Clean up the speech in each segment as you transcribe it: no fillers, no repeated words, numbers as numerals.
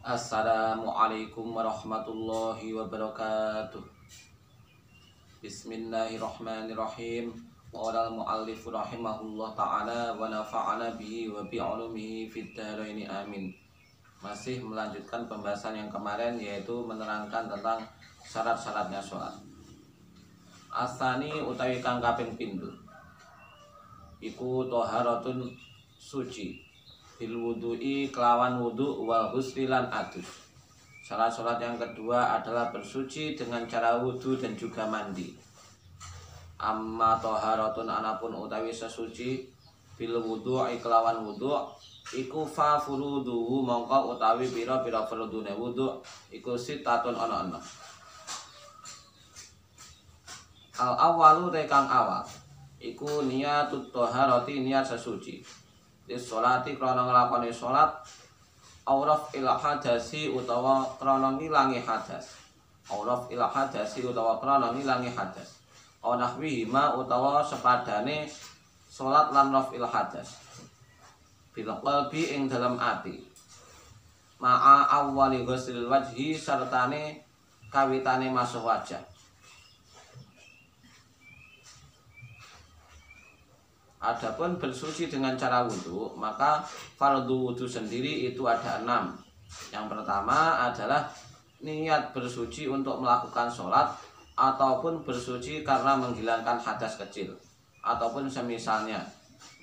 Assalamualaikum warahmatullahi wabarakatuh. Bismillahirrahmanirrahim. Qala al-muallif rahimahullah ta'ala wa nafa'ana bihi wa bi'ulumihi fid dharaini amin. Masih melanjutkan pembahasan yang kemarin, yaitu menerangkan tentang syarat-syaratnya sholat. Asani utawi kang kaping pindho iku toharatun suci bil wudu'i kelawan wudu wal husli lan adus. Salat yang kedua adalah bersuci dengan cara wudu dan juga mandi. Amma toharatun anapun utawi sesuci bil wudu'i kelawan wudu iku fa furuduhu mongko utawi pira-pira fardune wudu iku sitatun ana. Al awalu rekang awal iku niyatut toharati niat sesuci di sholati krana nglakoni sholat auraf il hadasi utawa krana ngilangi hadas nahwihi ma utawa sepadane sholat lan rafil hadas bil qalbi ing dalam ati ma'a awwali ghuslil wajhi sertane kawitane masuk wajah. Adapun bersuci dengan cara wudhu, maka fardu wudhu sendiri itu ada 6. Yang pertama adalah niat bersuci untuk melakukan sholat ataupun bersuci karena menghilangkan hadas kecil ataupun semisalnya.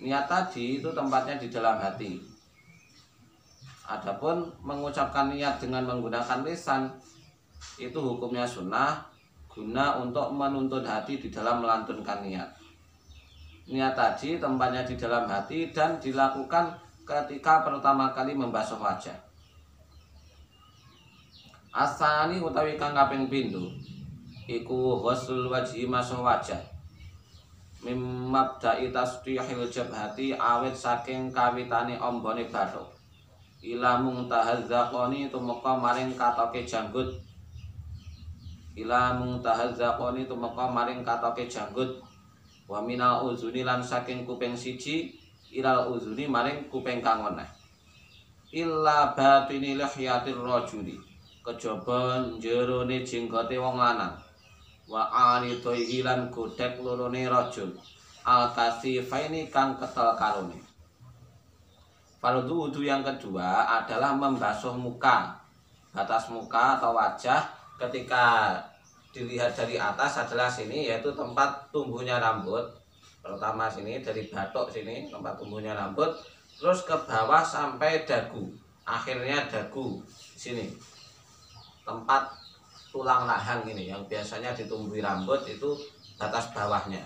Niat tadi itu tempatnya di dalam hati. Adapun mengucapkan niat dengan menggunakan lisan itu hukumnya sunnah, guna untuk menuntun hati di dalam melantunkan niat. Niat tadi tempatnya di dalam hati dan dilakukan ketika pertama kali membasuh wajah. Asani utawi kang kaping pindho iku ghuslul wajhi masuk wajah. Mimabda'i tasdihil jabhati awit saking kawitane ombone bathuk. Ila muntahal zaqoni tumeka maring katoke janggut. Wa minal uzuni lan saking kuping siji ilal uzuni maring kuping kang weneh. Illa batini lihyatir rajuli kejaba jerone jenggote wong lanang. Wa alidhi lan godhek lorone rajul al kasifaini kang ketel karone. Fardhu wudu yang kedua adalah membasuh muka, batas muka atau wajah ketika dilihat dari atas adalah sini, yaitu tempat tumbuhnya rambut. Pertama sini dari batok sini tempat tumbuhnya rambut, terus ke bawah sampai dagu, akhirnya dagu sini tempat tulang rahang ini yang biasanya ditumbuhi rambut, itu batas bawahnya.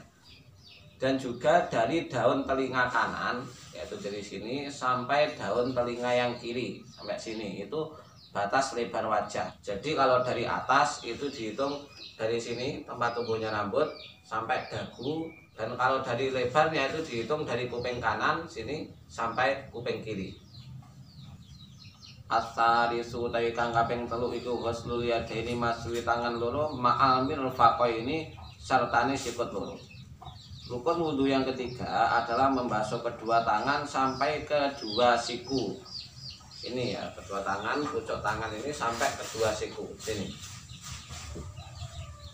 Dan juga dari daun telinga kanan, yaitu dari sini sampai daun telinga yang kiri sampai sini, itu batas lebar wajah. Jadi kalau dari atas itu dihitung dari sini tempat tumbuhnya rambut sampai dagu, dan kalau dari lebarnya itu dihitung dari kuping kanan sini sampai kuping kiri. Asarisu utawi kang kaping 3 iku ghuslul yadaini maswi tangan loro ma'al mirfaqaini sertane sikut loro. Rukun wudu yang ketiga adalah membasuh kedua tangan sampai kedua siku. Ini ya, kedua tangan, pucuk tangan ini sampai kedua siku sini.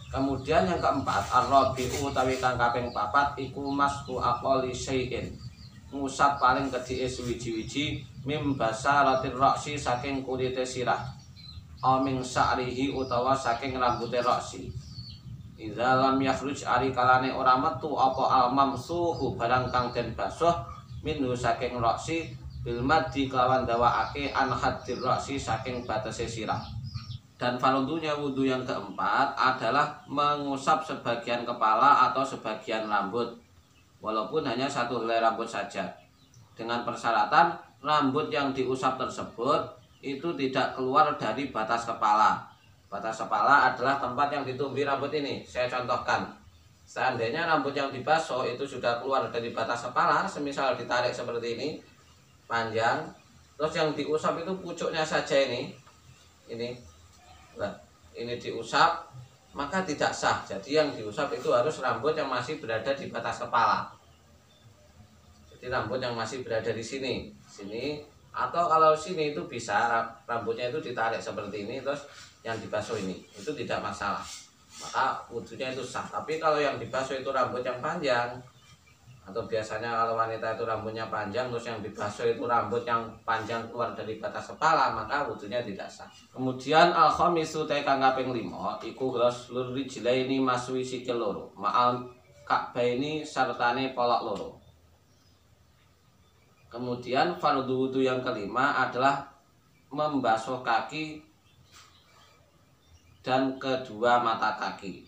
Kemudian yang keempat, ar-rabi'u utawi kang kaping 4 iku masku aqali syai'in. Ngusap paling kedhike suwiji-wiji mim basaratir ra'si saking kulite sirah. Aming sa'rihi utawa saking rambute ra'si. Idza lam yakhruj ari kalane ora metu apa al-mamsuhu barang kang den basuh minhu saking ra'si bil maddi kelawan dawaake an haddir ra'si saking batase sirah. Dan fardunya wudu yang keempat adalah mengusap sebagian kepala atau sebagian rambut, walaupun hanya satu helai rambut saja, dengan persyaratan rambut yang diusap tersebut itu tidak keluar dari batas kepala. Batas kepala adalah tempat yang ditumbuhi rambut ini. Saya contohkan, seandainya rambut yang dibasuh itu sudah keluar dari batas kepala, semisal ditarik seperti ini panjang, terus yang diusap itu pucuknya saja ini diusap, maka tidak sah. Jadi yang diusap itu harus rambut yang masih berada di batas kepala. Jadi rambut yang masih berada di sini Atau kalau sini itu bisa rambutnya itu ditarik seperti ini terus yang dibasuh ini, itu tidak masalah, maka wudhunya itu sah. Tapi kalau yang dibasuh itu rambut yang panjang, atau biasanya kalau wanita itu rambutnya panjang terus yang dibasuh itu rambut yang panjang keluar dari batas kepala, maka wudhunya tidak sah. Kemudian al-khamisu kang kaping 5 iku ghuslur rijlaini maswi sikil loro ma'al ka'baini sartane polok loro. Kemudian fardhu wudhu yang kelima adalah membasuh kaki dan kedua mata kaki.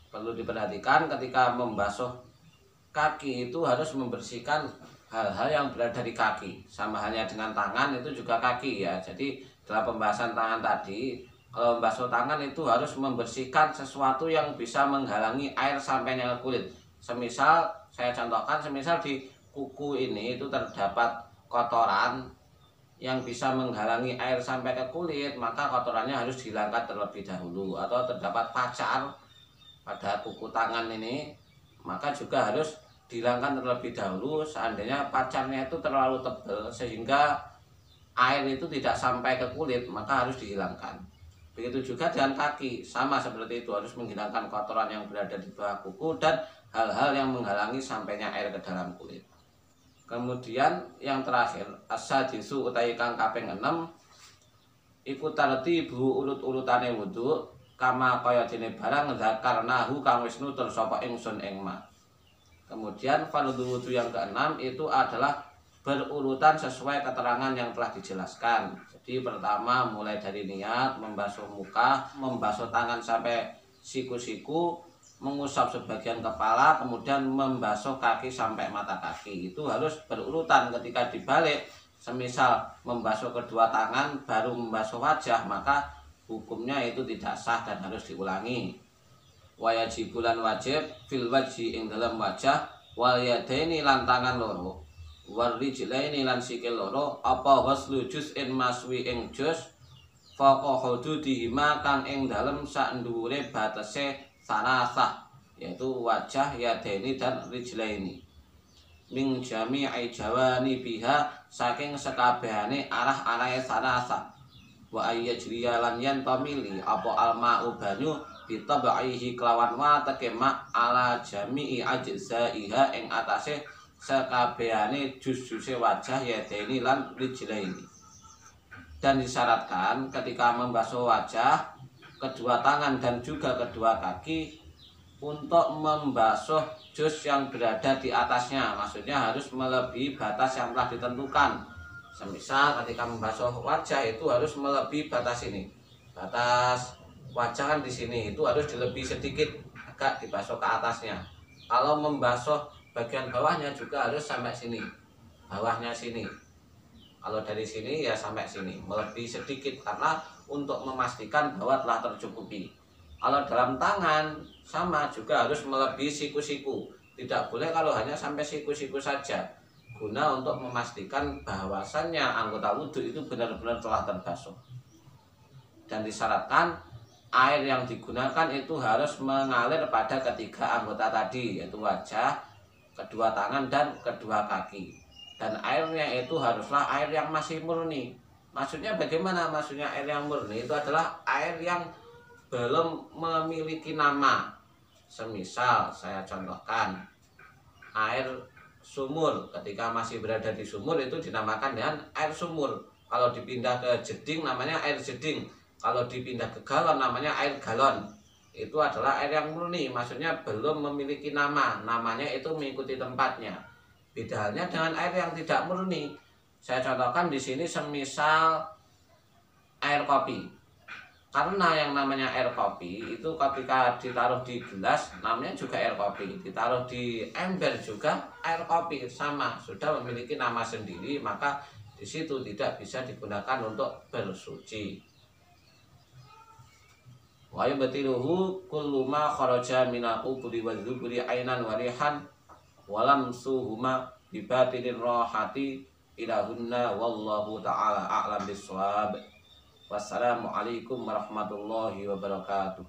Perlu diperhatikan ketika membasuh kaki itu harus membersihkan hal-hal yang berada di kaki. Sama halnya dengan tangan, itu juga kaki ya. Jadi dalam pembahasan tangan tadi, kalau membasuh tangan itu harus membersihkan sesuatu yang bisa menghalangi air sampainya ke kulit. Semisal saya contohkan, semisal di kuku ini itu terdapat kotoran yang bisa menghalangi air sampai ke kulit, maka kotorannya harus dihilangkan terlebih dahulu. Atau terdapat pacar pada kuku tangan ini, maka juga harus dihilangkan terlebih dahulu. Seandainya pacarnya itu terlalu tebal sehingga air itu tidak sampai ke kulit, maka harus dihilangkan. Begitu juga dengan kaki, sama seperti itu, harus menghilangkan kotoran yang berada di bawah kuku dan hal-hal yang menghalangi sampainya air ke dalam kulit. Kemudian yang terakhir, as-sadisu utawi kang kaping 6 iku tartibu urut-urutane wudu kama kaya dene barang zakarnahu kang wis nutur sapa ingsun ing ma. Kemudian fardhu wudu yang keenam itu adalah berurutan sesuai keterangan yang telah dijelaskan. Jadi pertama mulai dari niat, membasuh muka, membasuh tangan sampai siku-siku, mengusap sebagian kepala, kemudian membasuh kaki sampai mata kaki. Itu harus berurutan. Ketika dibalik, semisal membasuh kedua tangan baru membasuh wajah, maka hukumnya itu tidak sah dan harus diulangi. Wajibulan wajib fil wajhi ing dalam wajah, wal yadaini lan tangan loro, warijlaini lan sikil loro, apa waslu juz'in maswi ing juz faqa hududihima kang ing dalem sak nduwure batese salasah, yaitu wajah, yadaini dan rijlaini, min jami'i jawani biha saking sekabehane arah-arahe salasah, wa ayyajriya lan yen pamili apa alma'u banyu bitabaihi kelawan wateke mak ala jami'i ajzaiha ing atase sekabehane juz-juze wajah, yadaini lan rijlaini. Dan disyaratkan ketika membasuh wajah, kedua tangan dan juga kedua kaki untuk membasuh juz yang berada di atasnya, maksudnya harus melebihi batas yang telah ditentukan. Semisal ketika membasuh wajah itu harus melebihi batas ini, batas wajah kan di sini, itu harus dilebih sedikit, agak dibasuh ke atasnya. Kalau membasuh bagian bawahnya juga harus sampai sini, bawahnya sini. Kalau dari sini ya sampai sini, melebihi sedikit karena untuk memastikan bahwa telah tercukupi. Kalau dalam tangan sama juga harus melebihi siku-siku. Tidak boleh kalau hanya sampai siku-siku saja, guna untuk memastikan bahwasannya anggota wudhu itu benar-benar telah terbasuh. Dan disyaratkan air yang digunakan itu harus mengalir pada ketiga anggota tadi, yaitu wajah, kedua tangan dan kedua kaki. Dan airnya itu haruslah air yang masih murni. Maksudnya bagaimana? Maksudnya air yang murni itu adalah air yang belum memiliki nama. Semisal saya contohkan air sumur, ketika masih berada di sumur itu dinamakan dengan air sumur. Kalau dipindah ke jeding namanya air jeding. Kalau dipindah ke galon namanya air galon. Itu adalah air yang murni, maksudnya belum memiliki nama. Namanya itu mengikuti tempatnya. Beda halnya dengan air yang tidak murni. Saya contohkan di sini semisal air kopi. Karena yang namanya air kopi itu ketika ditaruh di gelas namanya juga air kopi, ditaruh di ember juga air kopi, sama, sudah memiliki nama sendiri, maka di situ tidak bisa digunakan untuk bersuci. Wa yubtiluhu kullu ma kharaja minal quburi wal zuburi ainan wa rihan walam suhuma bibatinir rohati ilahunna wallahu ta'ala a'lam biswab. Wassalamualaikum warahmatullahi wabarakatuh.